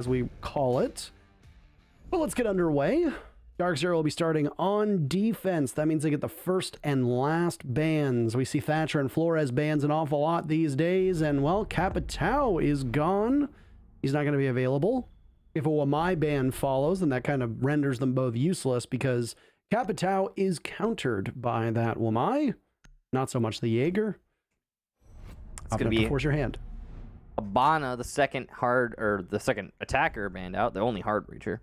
as we call it. But let's get underway. DarkZero will be starting on defense. That means they get the first and last bans. We see Thatcher and Flores bans an awful lot these days, and well, Capitao is gone. He's not going to be available. If a Wamai ban follows, then that kind of renders them both useless because Capitao is countered by that Wamai. Not so much the Jaeger. It's going to be force your hand. Habana, the second attacker banned out, the only hard breacher.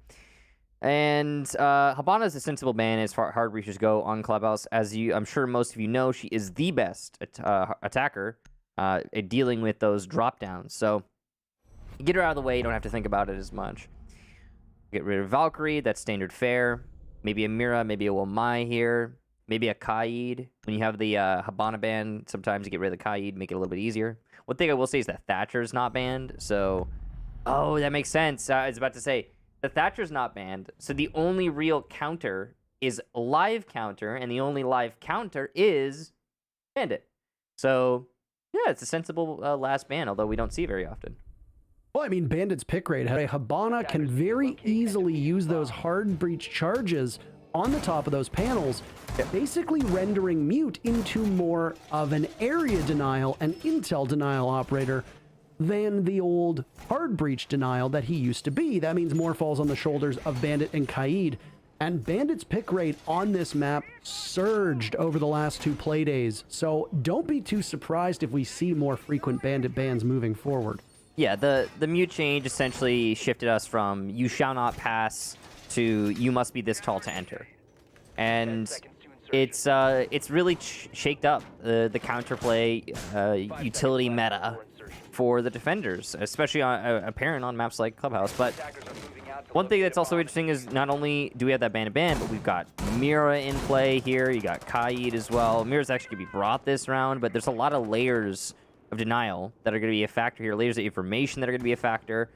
And Habana is a sensible ban as far as hard breachers go on Clubhouse. As I'm sure most of you know, she is the best attacker at dealing with those drop downs. So get her out of the way. You don't have to think about it as much. Get rid of Valkyrie. That's standard fare. Maybe a Mira, maybe a Wamai here. Maybe a Kaid. When you have the Habana ban, sometimes you get rid of the Kaid, make it a little bit easier. One thing I will say is that Thatcher's not banned. So, oh, that makes sense. I was about to say, the Thatcher's not banned. So the only real counter is live counter, and the only live counter is Bandit. So, yeah, it's a sensible last ban, although we don't see it very often. Well, I mean, Bandit's pick rate. Habana can very easily use those hard breach charges on the top of those panels, basically rendering Mute into more of an area denial and intel denial operator than the old hard breach denial that he used to be. That means more falls on the shoulders of Bandit and Kaid. And Bandit's pick rate on this map surged over the last 2 play days. So don't be too surprised if we see more frequent Bandit bans moving forward. Yeah, the Mute change essentially shifted us from you shall not pass to you must be this tall to enter. And it's really shaked up the counterplay utility meta for the defenders, especially apparent on maps like Clubhouse. But one thing that's also interesting is not only do we have that Bandit ban, but we've got Mira in play here. You got Kaid as well. Mira's actually going to be brought this round, but there's a lot of layers of denial that are going to be a factor here. Layers of information that are going to be a factor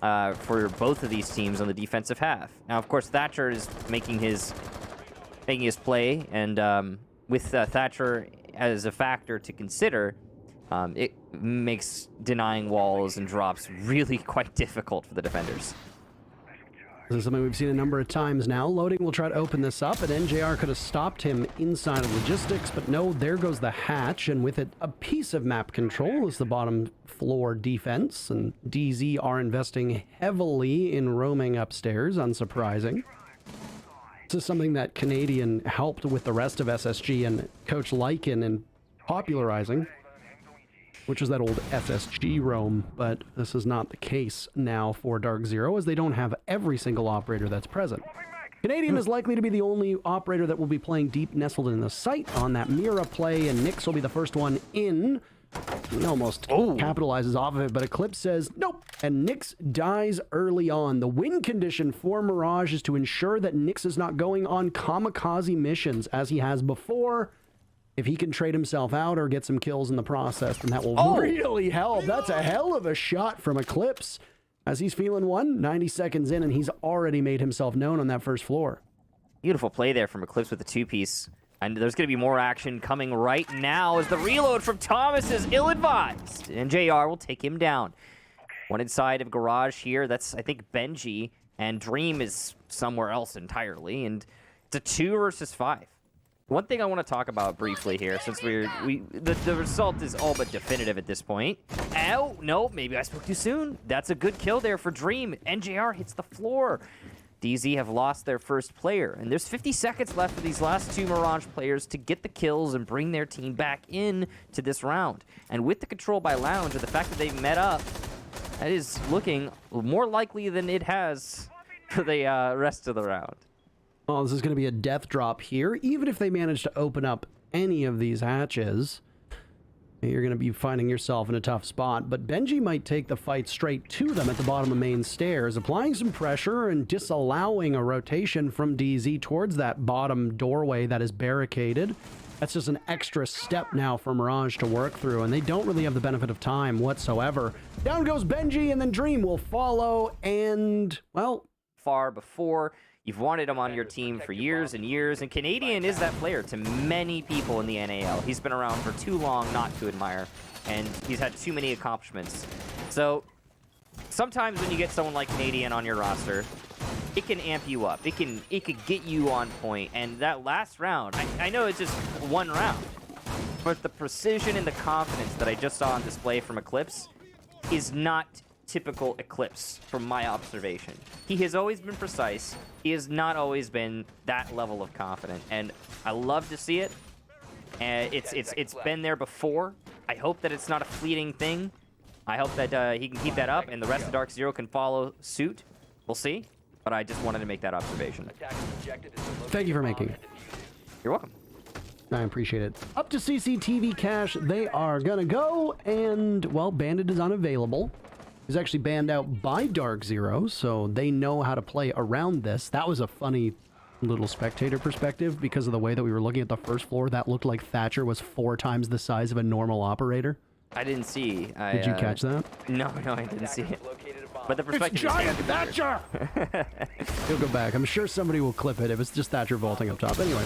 for both of these teams on the defensive half. Now, of course, Thatcher is making his play, and with Thatcher as a factor to consider, it makes denying walls and drops really quite difficult for the defenders. This is something we've seen a number of times now. Loading will try to open this up, and NJR could have stopped him inside of logistics, but no, there goes the hatch, and with it, a piece of map control is the bottom floor defense, and DZ are investing heavily in roaming upstairs, unsurprising. This is something that Canadian helped with the rest of SSG and Coach Lycan in popularizing, which is that old SSG roam, but this is not the case now for DarkZero, as they don't have every single operator that's present. Canadian is likely to be the only operator that will be playing deep nestled in the site on that Mira play, and Nyx will be the first one in. He almost capitalizes off of it, but Eclipse says nope, and Nyx dies early on. The win condition for Mirage is to ensure that Nyx is not going on kamikaze missions as he has before. If he can trade himself out or get some kills in the process, then that will really help. That's a hell of a shot from Eclipse, as he's feeling 90 seconds in, and he's already made himself known on that first floor. Beautiful play there from Eclipse with the 2-piece. And there's going to be more action coming right now as the reload from Thomas is ill-advised. And JR will take him down. One inside of Garage here. That's, I think, Benji. And Dream is somewhere else entirely. And it's a 2 versus 5. One thing I want to talk about briefly here, since the result is all but definitive at this point. Ow, no, maybe I spoke too soon. That's a good kill there for Dream. NJR hits the floor. DZ have lost their first player, and there's 50 seconds left for these last 2 Mirage players to get the kills and bring their team back in to this round. And with the control by Lounge, and the fact that they've met up, that is looking more likely than it has for the rest of the round. Well, this is going to be a death drop here. Even if they manage to open up any of these hatches, you're going to be finding yourself in a tough spot. But Benji might take the fight straight to them at the bottom of main stairs, applying some pressure and disallowing a rotation from DZ towards that bottom doorway that is barricaded. That's just an extra step now for Mirage to work through, and they don't really have the benefit of time whatsoever. Down goes Benji, and then Dream will follow, and, well... Far before... You've wanted him on your team for years and years, and Canadian is that player to many people in the NAL. He's been around for too long not to admire, and he's had too many accomplishments. So sometimes when you get someone like Canadian on your roster, it can amp you up. It could get you on point. And that last round, I know it's just one round, but the precision and the confidence that I just saw on display from Eclipse is not typical Eclipse from my observation. He has always been precise. He has not always been that level of confident, and I love to see it. And it's been there before. I hope that it's not a fleeting thing. I hope that he can keep that up, and the rest of DarkZero can follow suit. We'll see. But I just wanted to make that observation. Thank you for making it. You're welcome. I appreciate it. Up to CCTV cache, they are gonna go, and, well, Bandit is unavailable. He's actually banned out by DarkZero, so they know how to play around this. That was a funny little spectator perspective because of the way that we were looking at the first floor. That looked like Thatcher was 4 times the size of a normal operator. I didn't see. Did you catch that? No, I didn't see it. But the perspective It's giant Thatcher! He'll go back. I'm sure somebody will clip it if it's just Thatcher vaulting up top. Anyway.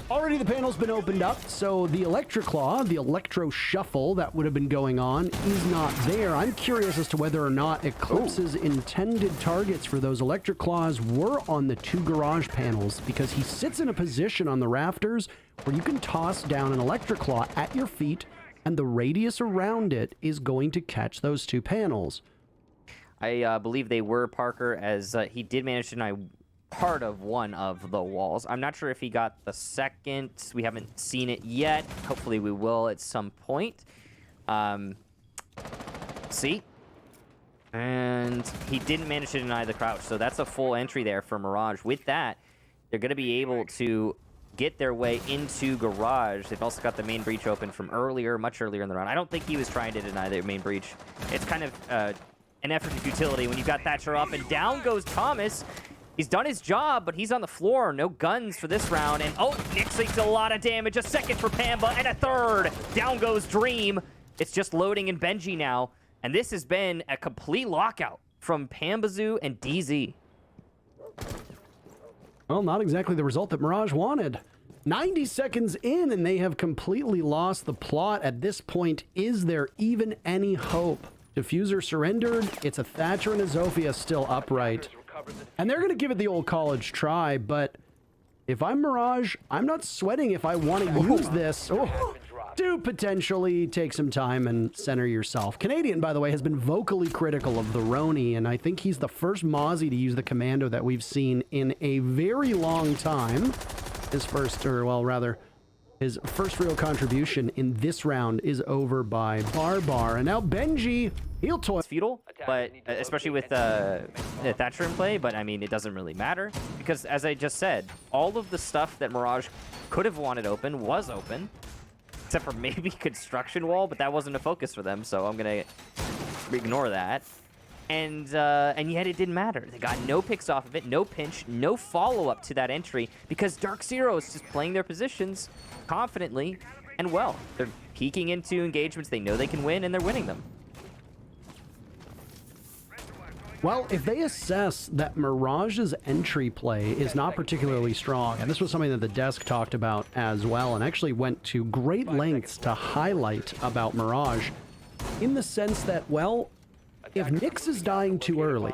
Already the panel's been opened up, so the Electroclaw, the Electro Shuffle that would have been going on, is not there. I'm curious as to whether or not Eclipse's intended targets for those Electroclaws were on the 2 garage panels, because he sits in a position on the rafters where you can toss down an Electroclaw at your feet, and the radius around it is going to catch those 2 panels. I believe they were, Parker, as he did manage to deny part of one of the walls. I'm not sure if he got the second. We haven't seen it yet. Hopefully we will at some point. See? And he didn't manage to deny the crouch, so that's a full entry there for Mirage. With that, they're going to be able to get their way into garage. They've also got the main breach open from earlier, much earlier in the round. I don't think he was trying to deny the main breach. It's kind of an effort of futility when you've got Thatcher up, and down goes Thomas. He's done his job, but he's on the floor. No guns for this round. And, oh, Nick takes a lot of damage. A second for Pamba, and a third. Down goes Dream. It's just loading in Benji now. And this has been a complete lockout from Pambazoo and DZ. Well, not exactly the result that Mirage wanted. 90 seconds in, and they have completely lost the plot. At this point, is there even any hope? Diffuser surrendered. It's a Thatcher and a Zofia still upright. And they're going to give it the old college try, but if I'm Mirage, I'm not sweating if I want to use this. Oh, do potentially take some time and center yourself. Canadian, by the way, has been vocally critical of the Roni, and I think he's the first Mozzie to use the commando that we've seen in a very long time. His first, or well, rather, his first real contribution in this round is over by Barbar. And now Benji, he'll toy. It's futile, but especially with Thatcher in play, but I mean, it doesn't really matter. Because as I just said, all of the stuff that Mirage could have wanted open was open. Except for maybe construction wall, but that wasn't a focus for them, so I'm going to ignore that. And yet it didn't matter. They got no picks off of it, no pinch, no follow-up to that entry, because DarkZero is just playing their positions confidently and well. They're peeking into engagements they know they can win, and they're winning them. Well, if they assess that Mirage's entry play is not particularly strong, and this was something that the desk talked about as well, and actually went to great lengths to highlight about Mirage, in the sense that, well, if Nyx is dying too early,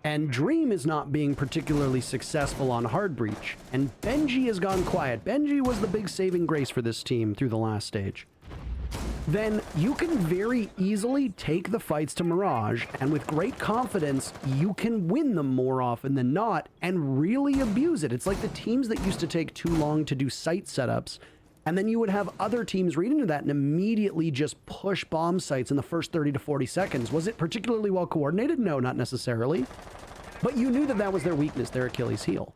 and Dream is not being particularly successful on hard breach, and Benji has gone quiet, Benji was the big saving grace for this team through the last stage, then you can very easily take the fights to Mirage, and with great confidence, you can win them more often than not, and really abuse it. It's like the teams that used to take too long to do site setups, and then you would have other teams read into that and immediately just push bomb sites in the first 30 to 40 seconds. Was it particularly well coordinated? No, not necessarily. But you knew that that was their weakness, their Achilles heel.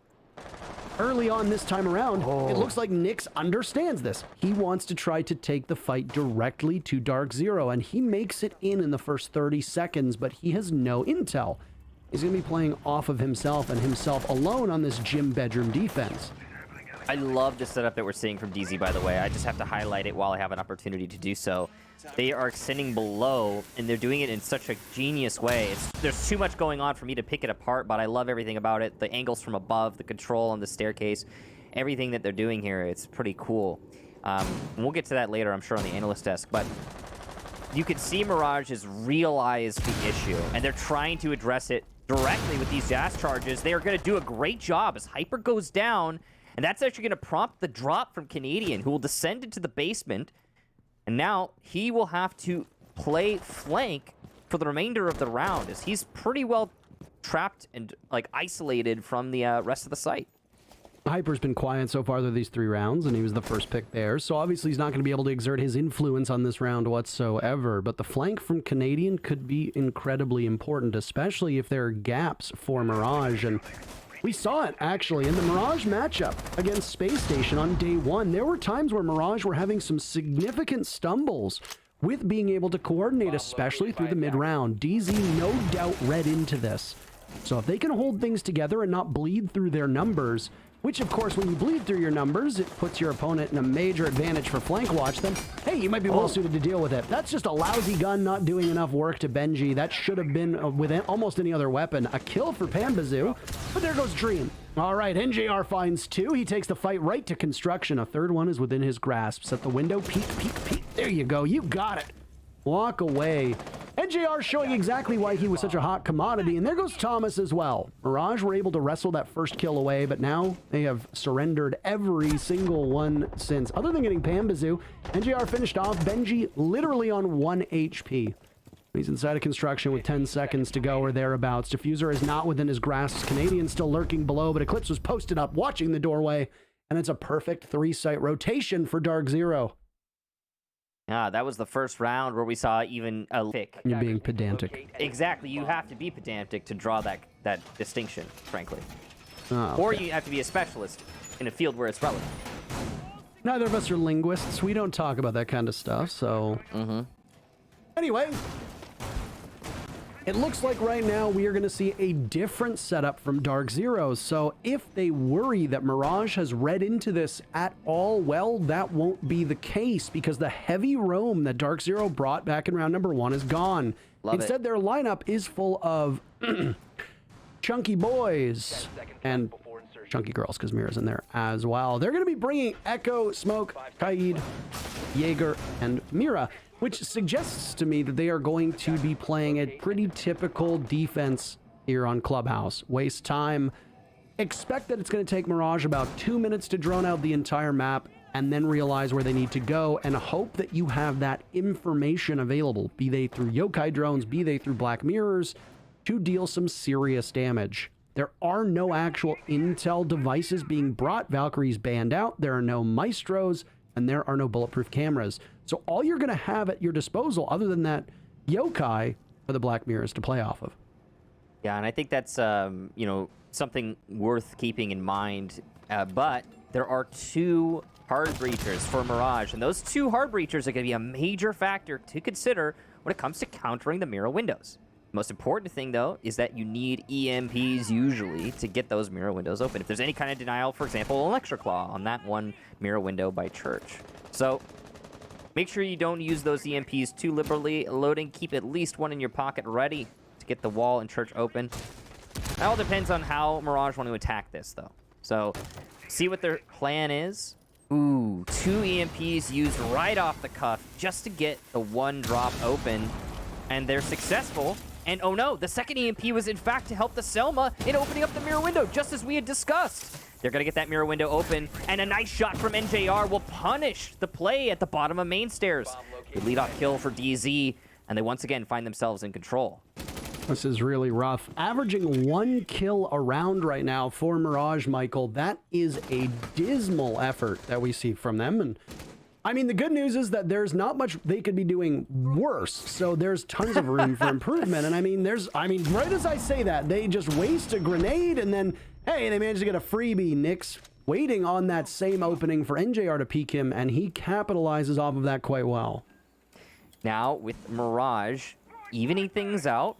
Early on this time around, it looks like Nyx understands this. He wants to try to take the fight directly to DarkZero, and he makes it in the first 30 seconds, but he has no intel. He's going to be playing off of himself and himself alone on this gym bedroom defense. I love the setup that we're seeing from DZ, by the way. I just have to highlight it while I have an opportunity to do so. They are extending below, and they're doing it in such a genius way. There's too much going on for me to pick it apart, but I love everything about it. The angles from above, the control on the staircase, everything that they're doing here, it's pretty cool. We'll get to that later, I'm sure, on the analyst desk. But you can see Mirage has realized the issue, and they're trying to address it directly with these gas charges. They are going to do a great job as Hyper goes down, and that's actually going to prompt the drop from Canadian, who will descend into the basement, and now he will have to play flank for the remainder of the round, as he's pretty well trapped and like isolated from the rest of the site. Hyper's been quiet so far through these 3 rounds, and he was the first pick there, so obviously he's not going to be able to exert his influence on this round whatsoever, but the flank from Canadian could be incredibly important, especially if there are gaps for Mirage, and we saw it, actually, in the Mirage matchup against Space Station on day 1. There were times where Mirage were having some significant stumbles with being able to coordinate, especially through the mid-round. DZ no doubt read into this, so if they can hold things together and not bleed through their numbers, which, of course, when you bleed through your numbers, it puts your opponent in a major advantage for flank watch, then, hey, you might be well-suited to deal with it. That's just a lousy gun not doing enough work to Benji. That should have been, with almost any other weapon, a kill for Pambazoo. But there goes Dream. All right, NJR finds 2. He takes the fight right to construction. A third one is within his grasp. Set the window. Peek, peek, peek. There you go. You got it. Walk away. NJR showing exactly why he was such a hot commodity, and there goes Thomas as well. Mirage were able to wrestle that first kill away, but now they have surrendered every single one since. Other than getting Pambazoo, NJR finished off Benji literally on 1 HP. He's inside of construction with 10 seconds to go or thereabouts. Diffuser is not within his grasp. Canadian still lurking below, but Eclipse was posted up watching the doorway, and it's a perfect 3-site rotation for DarkZero. Yeah, that was the first round where we saw even a pick. You're being pedantic. Exactly, you have to be pedantic to draw that distinction, frankly. Oh, okay. Or you have to be a specialist in a field where it's relevant. Neither of us are linguists. We don't talk about that kind of stuff, so... Anyway, it looks like right now we are going to see a different setup from DarkZero. So if they worry that Mirage has read into this at all, well, that won't be the case, because the heavy roam that DarkZero brought back in round number 1 is gone. Instead, their lineup is full of chunky boys and chunky girls, because Mira's in there as well. They're going to be bringing Echo, Smoke, Kaid, Jaeger, and Mira, which suggests to me that they are going to be playing a pretty typical defense here on Clubhouse. Waste time. Expect that it's going to take Mirage about 2 minutes to drone out the entire map and then realize where they need to go, and hope that you have that information available, be they through yokai drones, be they through black mirrors, to deal some serious damage. There are no actual intel devices being brought. Valkyrie's banned out. There are no maestros, and there are no bulletproof cameras. So all you're going to have at your disposal, other than that yokai, are the black mirrors to play off of. Yeah, and I think that's you know, something worth keeping in mind. But there are 2 hard breachers for Mirage, and those 2 hard breachers are going to be a major factor to consider when it comes to countering the mirror windows. The most important thing, though, is that you need EMPs usually to get those mirror windows open. If there's any kind of denial, for example, Electric Claw on that one mirror window by Church. So make sure you don't use those EMPs too liberally. Loading, keep at least one in your pocket ready to get the wall and Church open. That all depends on how Mirage want to attack this, though. So see what their plan is. Ooh, 2 EMPs used right off the cuff just to get the 1 drop open. And they're successful. And oh no, the second EMP was in fact to help the Selma in opening up the mirror window, just as we had discussed. They're going to get that mirror window open, and a nice shot from NJR will punish the play at the bottom of main stairs. Good lead-off kill for DZ, and they once again find themselves in control. This is really rough. Averaging 1 kill a round right now for Mirage, Michael. That is a dismal effort that we see from them. And I mean, the good news is that there's not much they could be doing worse, so there's tons of room for improvement. And I mean, right as I say that, they just waste a grenade, and then, hey, they managed to get a freebie. Nyx waiting on that same opening for NJR to peek him, and he capitalizes off of that quite well. Now, with Mirage evening things out,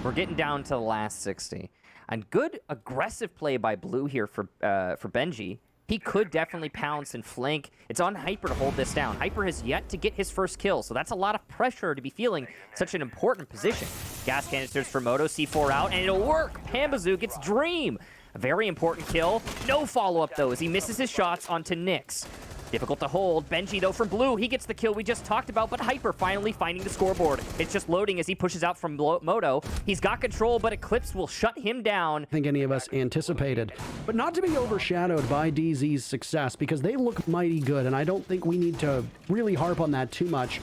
we're getting down to the last 60. And good aggressive play by Blue here for Benji. He could definitely pounce and flank. It's on Hyper to hold this down. Hyper has yet to get his first kill, so that's a lot of pressure to be feeling such an important position. Gas canisters for Moto, C4 out, and it'll work. Pambazoo gets Dream. A very important kill. No follow-up, though, as he misses his shots onto Nyx. Difficult to hold. Benji, though, from blue, he gets the kill we just talked about, but Hyper finally finding the scoreboard. It's just loading as he pushes out from Moto. He's got control, but Eclipse will shut him down. I think any of us anticipated, but not to be overshadowed by DZ's success, because they look mighty good, and I don't think we need to really harp on that too much.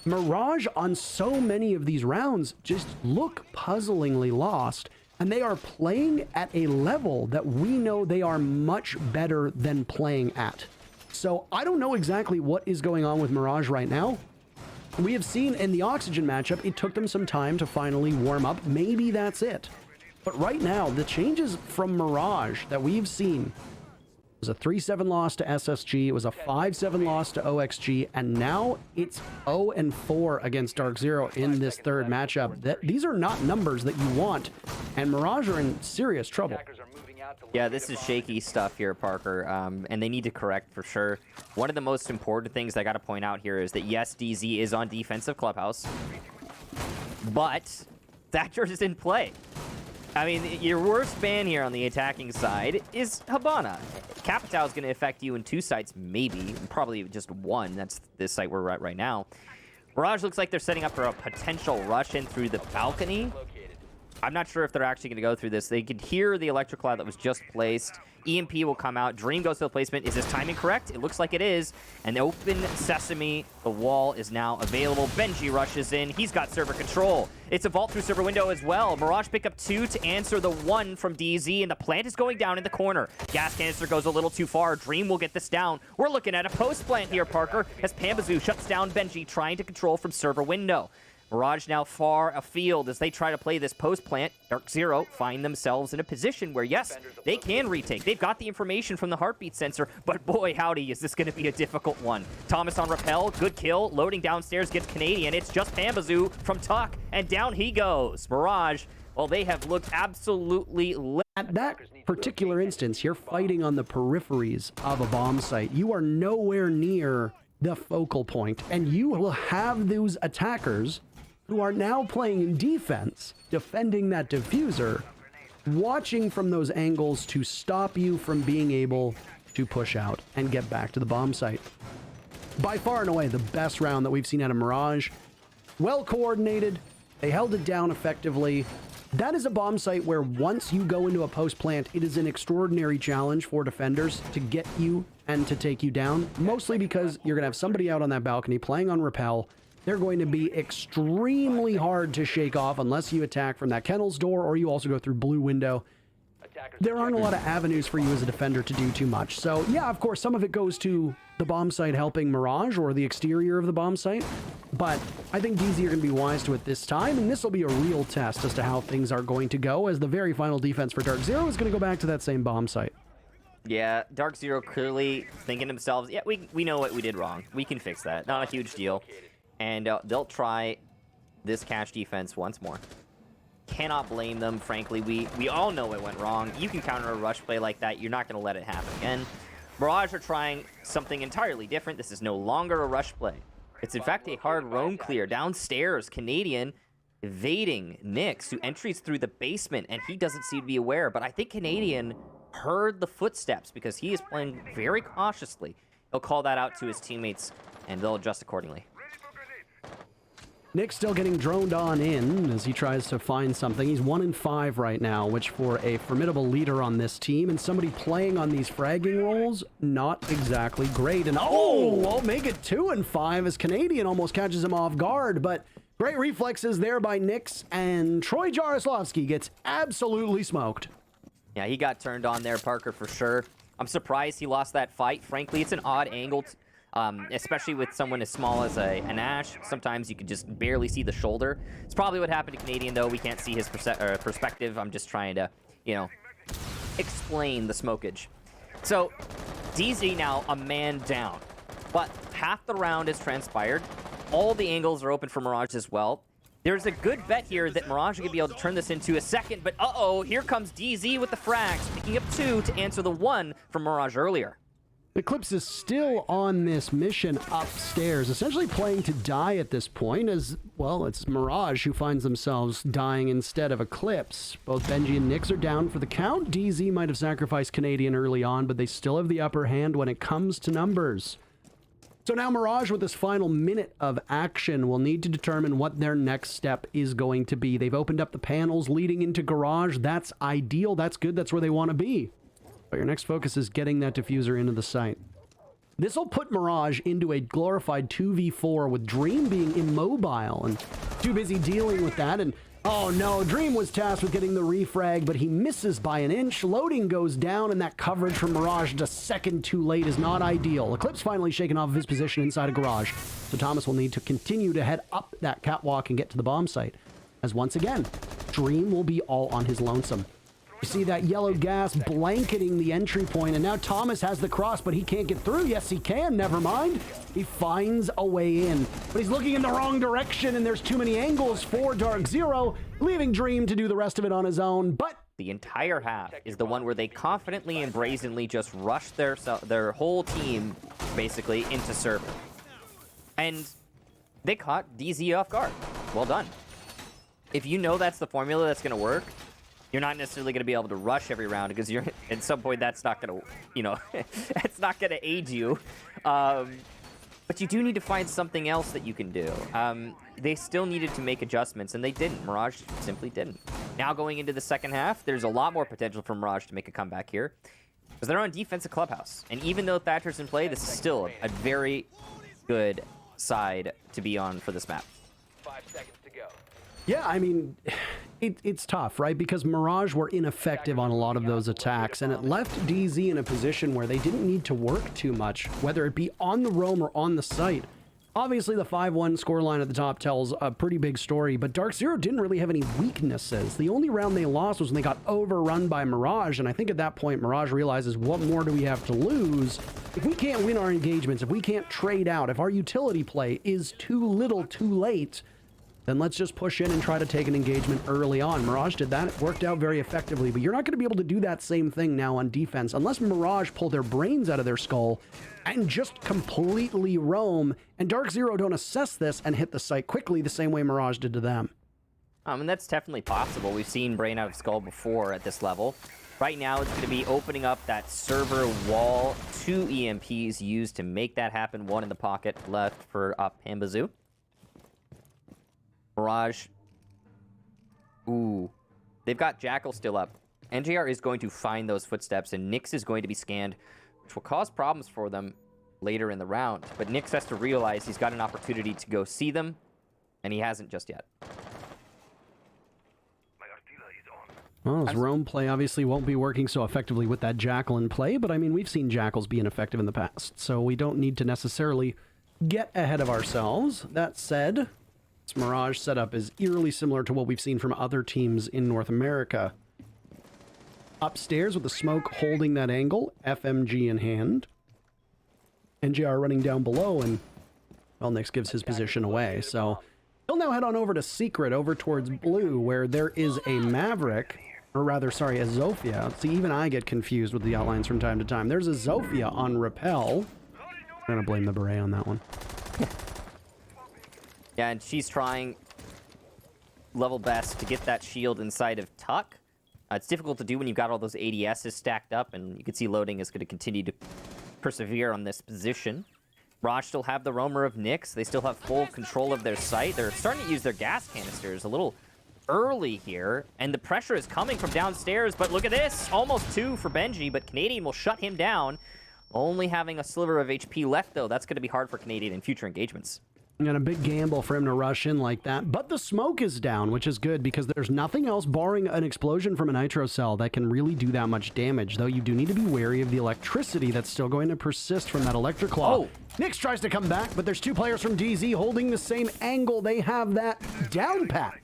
Mirage on so many of these rounds just look puzzlingly lost, and they are playing at a level that we know they are much better than playing at. So I don't know exactly what is going on with Mirage right now. We have seen in the Oxygen matchup, it took them some time to finally warm up. Maybe that's it. But right now, the changes from Mirage that we've seen was a 3-7 loss to SSG, it was a 5-7 loss to OXG, and now it's 0-4 against DarkZero in this third matchup. These are not numbers that you want, and Mirage are in serious trouble. Yeah, this is shaky stuff here, Parker, and they need to correct for sure. One of the most important things I got to point out here is that, yes, DZ is on defensive clubhouse, but Thatcher is in play. I mean, your worst ban here on the attacking side is Habana. Capital is going to affect you in 2 sites, maybe. Probably just 1. That's this site we're at right now. Mirage looks like they're setting up for a potential rush in through the balcony. I'm not sure if they're actually going to go through this. They could hear the electric cloud that was just placed. EMP will come out. Dream goes to the placement. Is this timing correct? It looks like it is. And open sesame. The wall is now available. Benji rushes in. He's got server control. It's a vault through server window as well. Mirage pick up 2 to answer the 1 from DZ. And the plant is going down in the corner. Gas canister goes a little too far. Dream will get this down. We're looking at a post plant here, Parker, as Pambazoo shuts down Benji, trying to control from server window. Mirage now far afield as they try to play this post plant. DarkZero find themselves in a position where, yes, they can retake. They've got the information from the heartbeat sensor, but boy, howdy, is this going to be a difficult one. Thomas on rappel, good kill. Loading downstairs gets Canadian. It's just Pambazoo from Tuck, and down he goes. Mirage, well, they have looked absolutely lit. At that particular instance, you're fighting on the peripheries of a bomb site. You are nowhere near the focal point, and you will have those attackers who are now playing defense, defending that diffuser, watching from those angles to stop you from being able to push out and get back to the bomb site. By far and away, the best round that we've seen out of Mirage. Well coordinated, they held it down effectively. That is a bomb site where once you go into a post plant, it is an extraordinary challenge for defenders to get you and to take you down, mostly because you're going to have somebody out on that balcony playing on rappel. They're going to be extremely hard to shake off unless you attack from that kennel's door or you also go through blue window. There aren't a lot of avenues for you as a defender to do too much. So yeah, of course, some of it goes to the bomb site helping Mirage or the exterior of the bomb site. But I think DZ are going to be wise to it this time, and this will be a real test as to how things are going to go, as the very final defense for DarkZero is going to go back to that same bomb site. Yeah, DarkZero clearly thinking to themselves, yeah, we know what we did wrong. We can fix that. Not a huge deal. And they'll try this cash defense once more. Cannot blame them, frankly. We all know it went wrong. You can counter a rush play like that. You're not going to let it happen again. Mirage are trying something entirely different. This is no longer a rush play. It's, in fact, a hard roam clear. Downstairs, Canadian evading Nyx, who entries through the basement, and he doesn't seem to be aware. But I think Canadian heard the footsteps because he is playing very cautiously. He'll call that out to his teammates, and they'll adjust accordingly. Nick still getting droned on in as he tries to find something. He's 1-5 right now, which for a formidable leader on this team and somebody playing on these fragging roles, not exactly great. And we'll make it 2-5 as Canadian almost catches him off guard, but great reflexes there by Nyx, and Troy Jaroslavsky gets absolutely smoked. Yeah, he got turned on there, Parker, for sure. I'm surprised he lost that fight. Frankly, it's an odd angle, especially with someone as small as an Ash. Sometimes you could just barely see the shoulder. It's probably what happened to Canadian, though. We can't see his perspective. I'm just trying to, explain the smokage. So, DZ now a man down. But half the round has transpired. All the angles are open for Mirage as well. There's a good bet here that Mirage could be able to turn this into a second, but here comes DZ with the frags, picking up 2 to answer the 1 from Mirage earlier. Eclipse is still on this mission upstairs, essentially playing to die at this point, as, well, it's Mirage who finds themselves dying instead of Eclipse. Both Benji and Nyx are down for the count. DZ might have sacrificed Canadian early on, but they still have the upper hand when it comes to numbers. So now Mirage, with this final minute of action, will need to determine what their next step is going to be. They've opened up the panels leading into Garage. That's ideal. That's good. That's where they want to be. But your next focus is getting that diffuser into the site. This will put Mirage into a glorified 2v4 with Dream being immobile and too busy dealing with that. And oh no, Dream was tasked with getting the refrag, but he misses by an inch. Loading goes down, and that coverage from Mirage just a second too late is not ideal. Eclipse finally shaken off of his position inside a Garage, so Thomas will need to continue to head up that catwalk and get to the bomb site, as once again, Dream will be all on his lonesome. You see that yellow gas blanketing the entry point, and now Thomas has the cross, but he can't get through. Yes, he can. Never mind. He finds a way in, but he's looking in the wrong direction, and there's too many angles for DarkZero, leaving Dream to do the rest of it on his own. But the entire half is the one where they confidently and brazenly just rush their whole team, basically, into server. And they caught DZ off guard. Well done. If you know that's the formula that's going to work, you're not necessarily going to be able to rush every round, because you're at some point that's not going to, you know, it's not going to aid you. But you do need to find something else that you can do. They still needed to make adjustments, and they didn't. Mirage simply didn't. Now going into the second half, there's a lot more potential for Mirage to make a comeback here, because they're on defensive clubhouse. And even though Thatcher's in play, this is still a very good side to be on for this map. 5 seconds to go. yeah, I mean, it's tough, right? Because Mirage were ineffective on a lot of those attacks, and it left DZ in a position where they didn't need to work too much, whether it be on the roam or on the site. Obviously, the 5-1 scoreline at the top tells a pretty big story, but DarkZero didn't really have any weaknesses. The only round they lost was when they got overrun by Mirage, and I think at that point, Mirage realizes, what more do we have to lose? If we can't win our engagements, if we can't trade out, if our utility play is too little too late, then let's just push in and try to take an engagement early on. Mirage did that. It worked out very effectively, but you're not going to be able to do that same thing now on defense unless Mirage pull their brains out of their skull and just completely roam, and DarkZero don't assess this and hit the site quickly the same way Mirage did to them. And that's definitely possible. We've seen brain out of skull before at this level. Right now, it's going to be opening up that server wall. 2 EMPs used to make that happen. 1 in the pocket left for Pambazoo. Mirage. Ooh. They've got Jackal still up. NJR is going to find those footsteps, and Nyx is going to be scanned, which will cause problems for them later in the round. But Nyx has to realize he's got an opportunity to go see them, and he hasn't just yet. Well, his roam play obviously won't be working so effectively with that Jackal in play, but I mean, we've seen Jackals being effective in the past, so we don't need to necessarily get ahead of ourselves. That said, this Mirage setup is eerily similar to what we've seen from other teams in North America. Upstairs with the smoke holding that angle, FMG in hand. NJR running down below, and, well, Nyx gives his position away, so he'll now head on over to Secret, over towards Blue, where there is a Maverick, or rather, sorry, a Zofia. See, even I get confused with the outlines from time to time. There's a Zofia on Repel. I'm gonna blame the beret on that one. Yeah, and she's trying level best to get that shield inside of Tuck. It's difficult to do when you've got all those ADSs stacked up, and you can see Loading is going to continue to persevere on this position. Raj still have the roamer of Nyx. They still have full control of their site. They're starting to use their gas canisters a little early here, and the pressure is coming from downstairs, but look at this. Almost 2 for Benji, but Canadian will shut him down. Only having a sliver of HP left, though. That's going to be hard for Canadian in future engagements. And a big gamble for him to rush in like that. But the smoke is down, which is good because there's nothing else barring an explosion from a nitro cell that can really do that much damage. Though you do need to be wary of the electricity that's still going to persist from that electric claw. Oh. Nyx tries to come back, but there's 2 players from DZ holding the same angle. They have that down pat.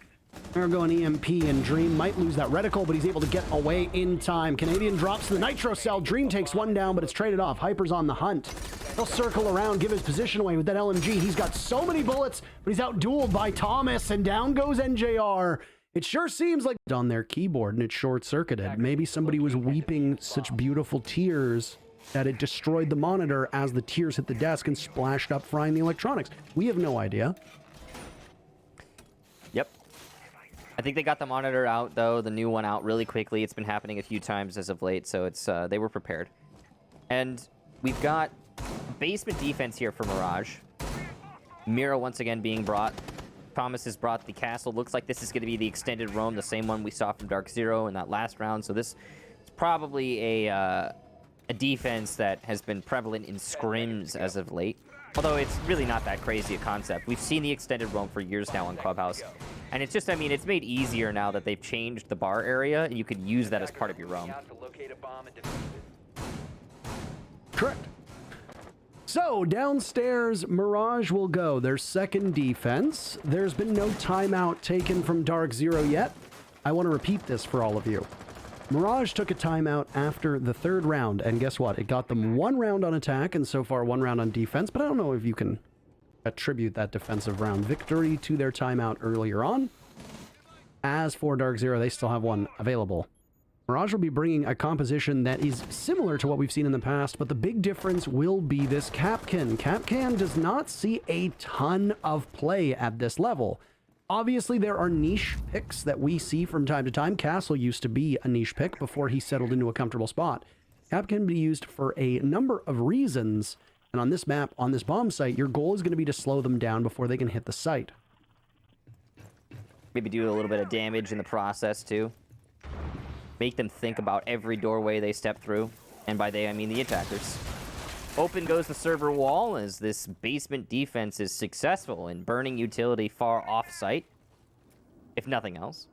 They're going EMP, and Dream might lose that reticle, but he's able to get away in time. Canadian drops the nitro cell. Dream takes 1 down, but it's traded off. Hyper's on the hunt. He'll circle around, give his position away with that LMG. He's got so many bullets, but he's out-dueled by Thomas, and down goes NJR. It sure seems like on their keyboard, and it's short-circuited. Maybe somebody was weeping such beautiful tears that it destroyed the monitor as the tears hit the desk and splashed up, frying the electronics. We have no idea. Yep. I think they got the monitor out, though, the new one out really quickly. It's been happening a few times as of late, so it's they were prepared. And we've got basement defense here for Mirage. Mira once again being brought. Thomas has brought the castle. Looks like this is going to be the extended roam, the same one we saw from DarkZero in that last round. So this is probably a defense that has been prevalent in scrims as of late. Although it's really not that crazy a concept. We've seen the extended roam for years now on Clubhouse. And it's just, I mean, it's made easier now that they've changed the bar area, and you could use that as part of your roam. Correct. So, downstairs, Mirage will go. Their second defense. There's been no timeout taken from DarkZero yet. I want to repeat this for all of you. Mirage took a timeout after the third round, and guess what? It got them 1 round on attack, and so far 1 round on defense, but I don't know if you can attribute that defensive round victory to their timeout earlier on. As for DarkZero, they still have 1 available. Mirage will be bringing a composition that is similar to what we've seen in the past, but the big difference will be this Kapkan. Kapkan does not see a ton of play at this level. Obviously, there are niche picks that we see from time to time. Castle used to be a niche pick before he settled into a comfortable spot. Cap can be used for a number of reasons, and on this map, on this bomb site, your goal is going to be to slow them down before they can hit the site. Maybe do a little bit of damage in the process, too. Make them think about every doorway they step through. And by they, I mean the attackers. Open goes the server wall as this basement defense is successful in burning utility far off-site, if nothing else.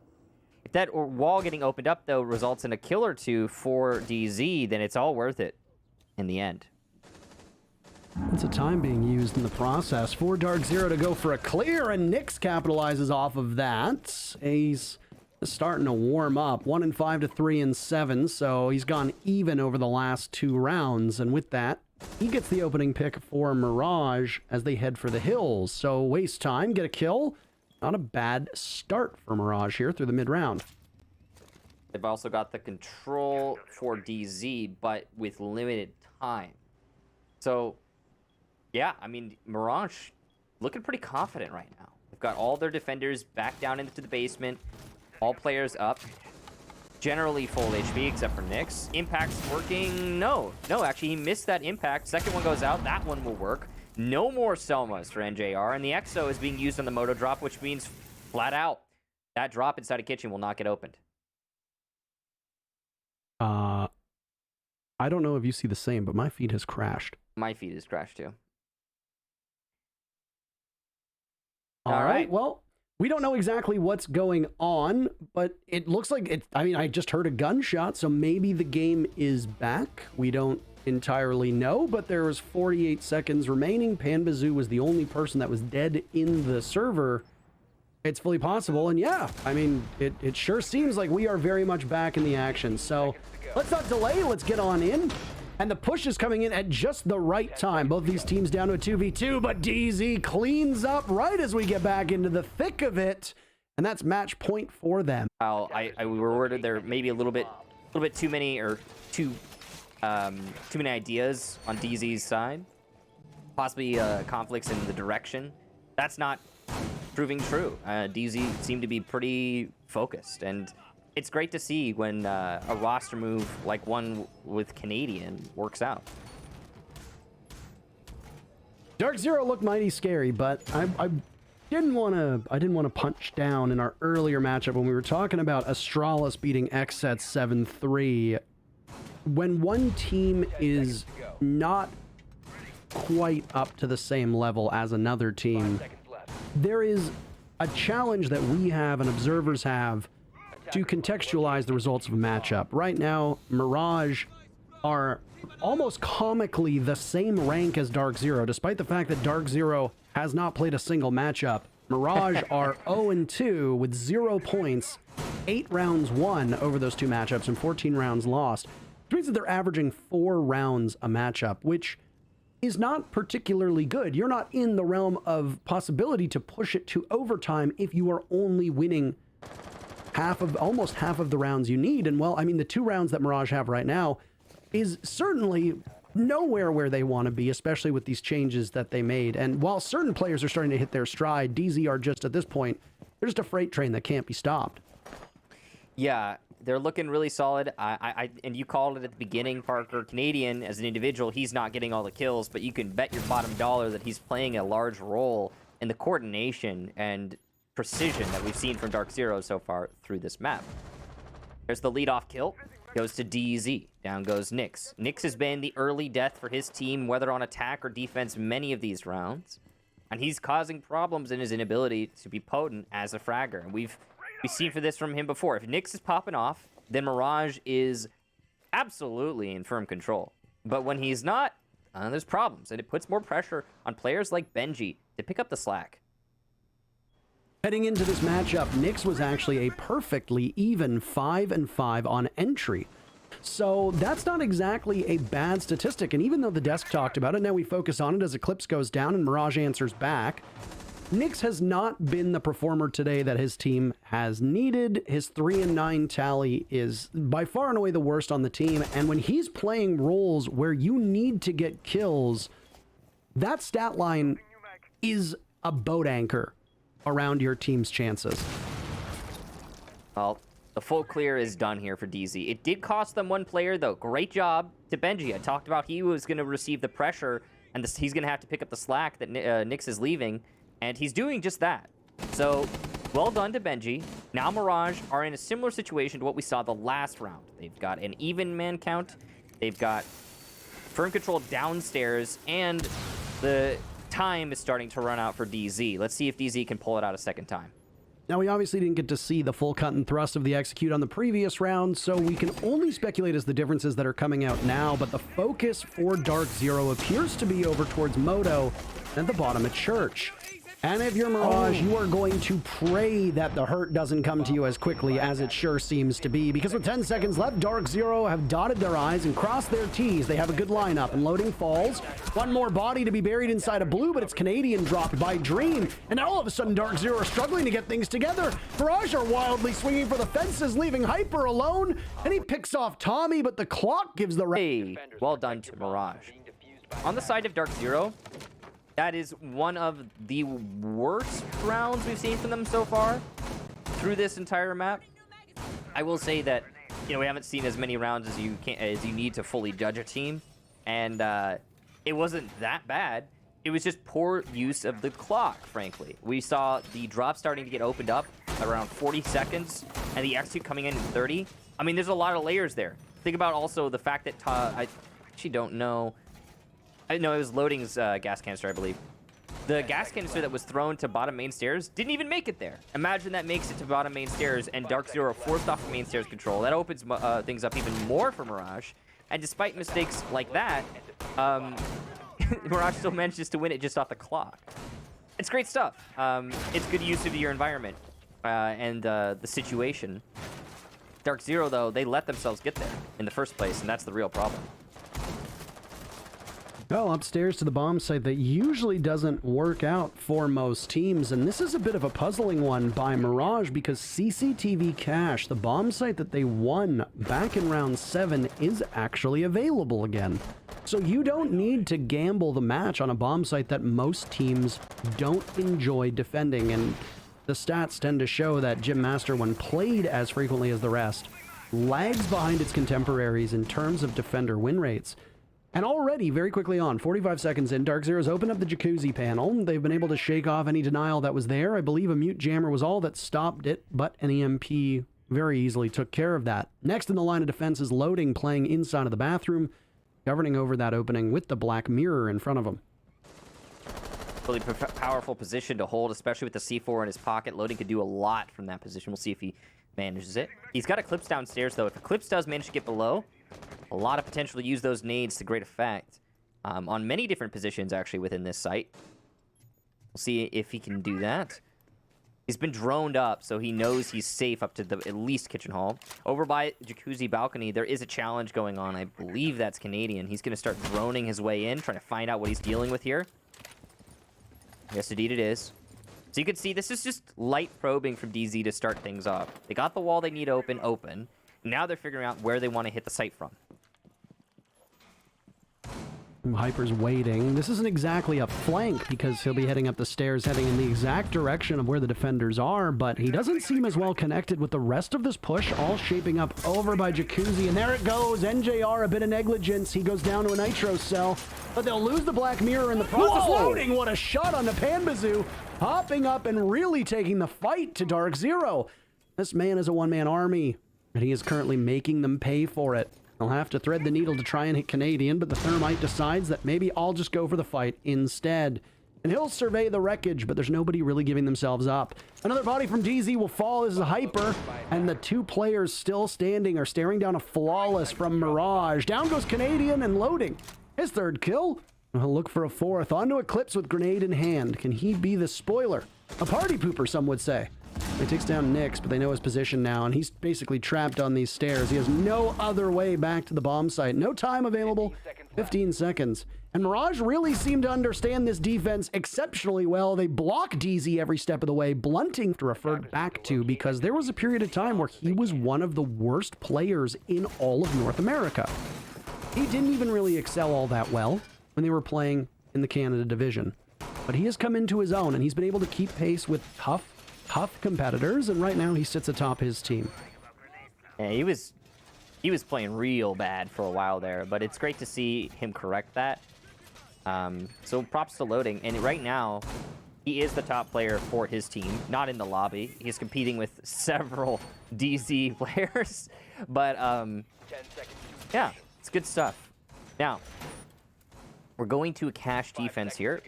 If that wall getting opened up, though, results in a kill or 2 for DZ, then it's all worth it in the end. It's a time being used in the process for DarkZero to go for a clear, and Nyx capitalizes off of that. He's starting to warm up. 1 and 5 to 3 and 7, so he's gone even over the last 2 rounds, and with that, he gets the opening pick for Mirage as they head for the hills. So waste time, get a kill. Not a bad start for Mirage here through the mid-round. They've also got the control for DZ, but with limited time. So, yeah, I mean, Mirage looking pretty confident right now. They've got all their defenders back down into the basement, all players up. Generally full HP, except for Nyx. Impact's working. No, actually, he missed that impact. Second one goes out. That one will work. No more Selmas for NJR, and the EXO is being used on the Moto drop, which means flat out, that drop inside a kitchen will not get opened. I don't know if you see the same, but my feed has crashed. My feed has crashed, too. All right, well, we don't know exactly what's going on, but it looks like it. I mean, I just heard a gunshot, so maybe the game is back. We don't entirely know, but there was 48 seconds remaining. Panbazoo was the only person that was dead in the server. It's fully possible, and yeah, I mean, it sure seems like we are very much back in the action. So let's not delay, let's get on in. And the push is coming in at just the right time. Both these teams down to a 2v2, but DZ cleans up right as we get back into the thick of it. And that's match point for them. We were worded there maybe a little bit too many, or too many ideas on DZ's side. Possibly conflicts in the direction. That's not proving true. DZ seemed to be pretty focused, and it's great to see when a roster move like one with Canadian works out. DarkZero looked mighty scary, but I didn't want to punch down in our earlier matchup when we were talking about Astralis beating XSET 7-3. When one team is not quite up to the same level as another team, there is a challenge that we have and observers have to contextualize the results of a matchup. Right now, Mirage are almost comically the same rank as DarkZero, despite the fact that DarkZero has not played a single matchup. Mirage are 0-2 with 0 points, 8 rounds won over those 2 matchups, and 14 rounds lost. Which means that they're averaging 4 rounds a matchup, which is not particularly good. You're not in the realm of possibility to push it to overtime if you are only winning almost half of the rounds you need. And well, I mean, the 2 rounds that Mirage have right now is certainly nowhere where they want to be, especially with these changes that they made. And while certain players are starting to hit their stride, DZ are just, at this point, they're just a freight train that can't be stopped. Yeah, they're looking really solid. And you called it at the beginning, Parker. Canadian, as an individual, he's not getting all the kills, but you can bet your bottom dollar that he's playing a large role in the coordination and precision that we've seen from DarkZero so far through this map. There's the leadoff kill. Goes to DZ. Down goes Nyx. Nyx has been the early death for his team, whether on attack or defense, many of these rounds. And he's causing problems in his inability to be potent as a fragger. And we've seen for this from him before. If Nyx is popping off, then Mirage is absolutely in firm control. But when he's not, there's problems. And it puts more pressure on players like Benji to pick up the slack. Heading into this matchup, Nyx was actually a perfectly even 5-5 on entry. So that's not exactly a bad statistic. And even though the desk talked about it, now we focus on it as Eclipse goes down and Mirage answers back. Nyx has not been the performer today that his team has needed. His 3-9 tally is by far and away the worst on the team. And when he's playing roles where you need to get kills, that stat line is a boat anchor around your team's chances. Well, the full clear is done here for DZ. It did cost them one player, though. Great job to Benji. I talked about he was going to receive the pressure, and he's going to have to pick up the slack that Nyx is leaving, and he's doing just that. So, well done to Benji. Now Mirage are in a similar situation to what we saw the last round. They've got an even man count. They've got firm control downstairs, and the time is starting to run out for DZ. Let's see if DZ can pull it out a second time. Now, we obviously didn't get to see the full cut and thrust of the execute on the previous round, so we can only speculate as the differences that are coming out now, but the focus for DarkZero appears to be over towards Moto and the bottom of Church. And if you're Mirage, you are going to pray that the hurt doesn't come to you as quickly as it sure seems to be, because with 10 seconds left, DarkZero have dotted their I's and crossed their T's. They have a good lineup, and loading falls. One more body to be buried inside a blue, but it's Canadian dropped by Dream. And now all of a sudden, DarkZero are struggling to get things together. Mirage are wildly swinging for the fences, leaving Hyper alone, and he picks off Tommy, but the clock gives the... Hey, well done to Mirage. On the side of DarkZero, that is one of the worst rounds we've seen from them so far through this entire map. I will say that, you know, we haven't seen as many rounds as you need to fully judge a team, and it wasn't that bad. It was just poor use of the clock, frankly. We saw the drop starting to get opened up around 40 seconds, and the execute coming in 30. I mean, there's a lot of layers there. Think about also the fact that I actually don't know. No, it was Loading's gas canister, I believe. The gas canister that was thrown to bottom main stairs didn't even make it there. Imagine that makes it to bottom main stairs and DarkZero forced off the main stairs control. That opens things up even more for Mirage. And despite mistakes like that, Mirage still manages to win it just off the clock. It's great stuff. It's good use of your environment and the situation. DarkZero, though, they let themselves get there in the first place, and that's the real problem. Well, upstairs to the bomb site that usually doesn't work out for most teams, and this is a bit of a puzzling one by Mirage because CCTV Cache, the bomb site that they won back in round 7, is actually available again. So you don't need to gamble the match on a bomb site that most teams don't enjoy defending, and the stats tend to show that Gym Master, when played as frequently as the rest, lags behind its contemporaries in terms of defender win rates. And already, very quickly on, 45 seconds in, DarkZero's opened up the jacuzzi panel. They've been able to shake off any denial that was there. I believe a mute jammer was all that stopped it, but an EMP very easily took care of that. Next in the line of defense is Loading, playing inside of the bathroom, governing over that opening with the black mirror in front of him. Really powerful position to hold, especially with the C4 in his pocket. Loading could do a lot from that position. We'll see if he manages it. He's got Eclipse downstairs, though. If Eclipse does manage to get below, a lot of potential to use those nades to great effect on many different positions, actually, within this site. We'll see if he can do that. He's been droned up, so he knows he's safe up to the at least kitchen hall. Over by Jacuzzi balcony, there is a challenge going on. I believe that's Canadian. He's going to start droning his way in, trying to find out what he's dealing with here. Yes, indeed it is. So you can see this is just light probing from DZ to start things off. They got the wall they need open. Now they're figuring out where they want to hit the site from. Hyper's waiting. This isn't exactly a flank because he'll be heading up the stairs, heading in the exact direction of where the defenders are, but he doesn't seem as well connected with the rest of this push, all shaping up over by Jacuzzi, and there it goes. NJR, a bit of negligence. He goes down to a nitro cell, but they'll lose the Black Mirror in the process. Whoa! Loading! What a shot on the Panbazoo, hopping up and really taking the fight to DarkZero. This man is a one-man army, and he is currently making them pay for it. They'll have to thread the needle to try and hit Canadian, but the Thermite decides that maybe I'll just go for the fight instead. And he'll survey the wreckage, but there's nobody really giving themselves up. Another body from DZ will fall. This is a Hyper, and the two players still standing are staring down a Flawless from Mirage. Down goes Canadian and loading. His third kill. He'll look for a fourth. Onto Eclipse with grenade in hand. Can he be the spoiler? A party pooper, some would say. He takes down Nyx, but they know his position now, and he's basically trapped on these stairs. He has no other way back to the bomb site. No time available. 15 seconds. And Mirage really seemed to understand this defense exceptionally well. They block DZ every step of the way, blunting to refer back to, because there was a period of time where he was one of the worst players in all of North America. He didn't even really excel all that well when they were playing in the Canada division. But he has come into his own, and he's been able to keep pace with tough competitors, and right now he sits atop his team. Yeah, he was playing real bad for a while there, but it's great to see him correct that. So props to loading, and right now he is the top player for his team, not in the lobby. He's competing with several DZ players, but yeah, it's good stuff. Now we're going to a cash defense here.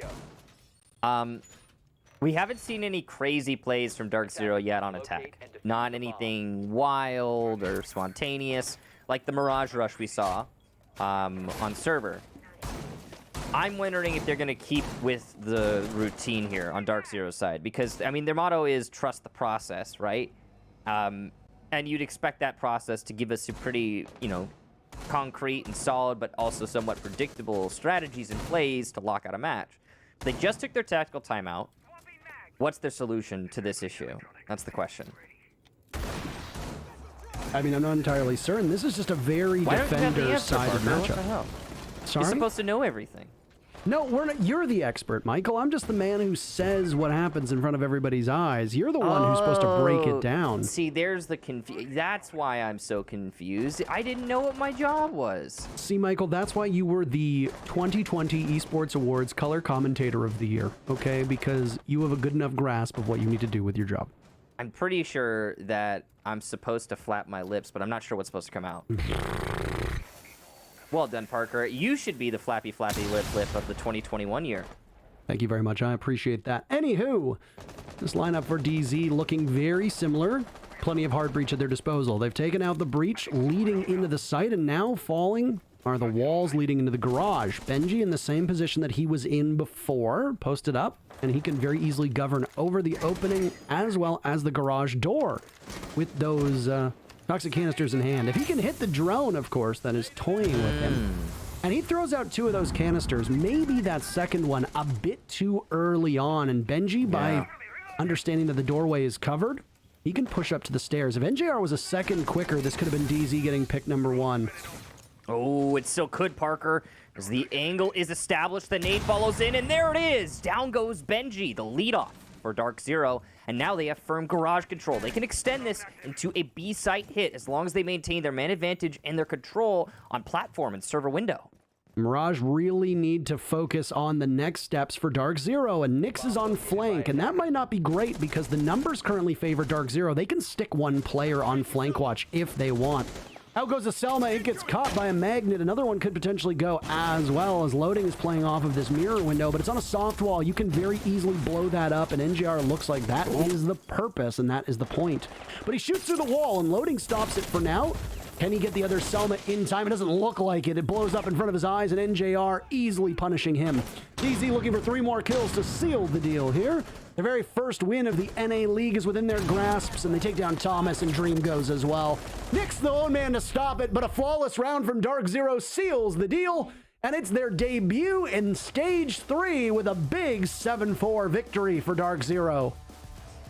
We haven't seen any crazy plays from DarkZero yet on attack. Not anything wild or spontaneous, like the Mirage rush we saw on server. I'm wondering if they're going to keep with the routine here on DarkZero's side, because, I mean, their motto is trust the process, right? And you'd expect that process to give us some pretty, you know, concrete and solid, but also somewhat predictable strategies and plays to lock out a match. They just took their tactical timeout. What's their solution to this issue? That's the question. I mean, I'm not entirely certain. This is just a very defender-sided matchup. What the hell? Sorry? You're supposed to know everything. No, we're not. You're the expert, Michael. I'm just the man who says what happens in front of everybody's eyes. You're the one who's supposed to break it down. See, there's the that's why I'm so confused. I didn't know what my job was. See, Michael, that's why you were the 2020 Esports Awards Color Commentator of the Year, okay? Because you have a good enough grasp of what you need to do with your job. I'm pretty sure that I'm supposed to flap my lips, but I'm not sure what's supposed to come out. Well done, Parker. You should be the flappy lip of the 2021 year. Thank you very much. I appreciate that. Anywho, this lineup for DZ looking very similar. Plenty of hard breach at their disposal. They've taken out the breach leading into the site, and now falling are the walls leading into the garage. Benji in the same position that he was in before, posted up, and he can very easily govern over the opening as well as the garage door with those toxic canisters in hand. If he can hit the drone, of course, that is toying with him. And he throws out two of those canisters, maybe that second one a bit too early on. And Benji, by understanding that the doorway is covered, he can push up to the stairs. If NJR was a second quicker, this could have been DZ getting pick number one. Oh, it still could, Parker. As the angle is established, the nade follows in, and there it is! Down goes Benji, the leadoff for DarkZero, and now they have firm garage control. They can extend this into a B-site hit as long as they maintain their man advantage and their control on platform and server window. Mirage really need to focus on the next steps for DarkZero, and Nyx is on flank, and that might not be great because the numbers currently favor DarkZero. They can stick one player on flank watch if they want. Out goes a Selma. It gets caught by a magnet. Another one could potentially go as well, as loading is playing off of this mirror window, but it's on a soft wall. You can very easily blow that up, and NGR looks like that is the purpose, and that is the point. But he shoots through the wall, and loading stops it for now. Can he get the other Selma in time? It doesn't look like it. It blows up in front of his eyes, and NJR easily punishing him. DZ looking for 3 more kills to seal the deal here. Their very first win of the NA League is within their grasps, and they take down Thomas, and Dream goes as well. Nyx the lone man to stop it, but a flawless round from DarkZero seals the deal, and it's their debut in Stage 3 with a big 7-4 victory for DarkZero.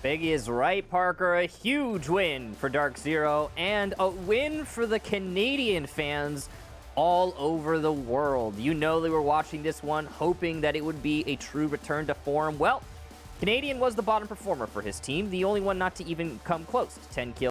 Biggie is right, Parker. A huge win for DarkZero and a win for the Canadian fans all over the world. You know they were watching this one, hoping that it would be a true return to form. Well, Canadian was the bottom performer for his team, the only one not to even come close to 10 kills.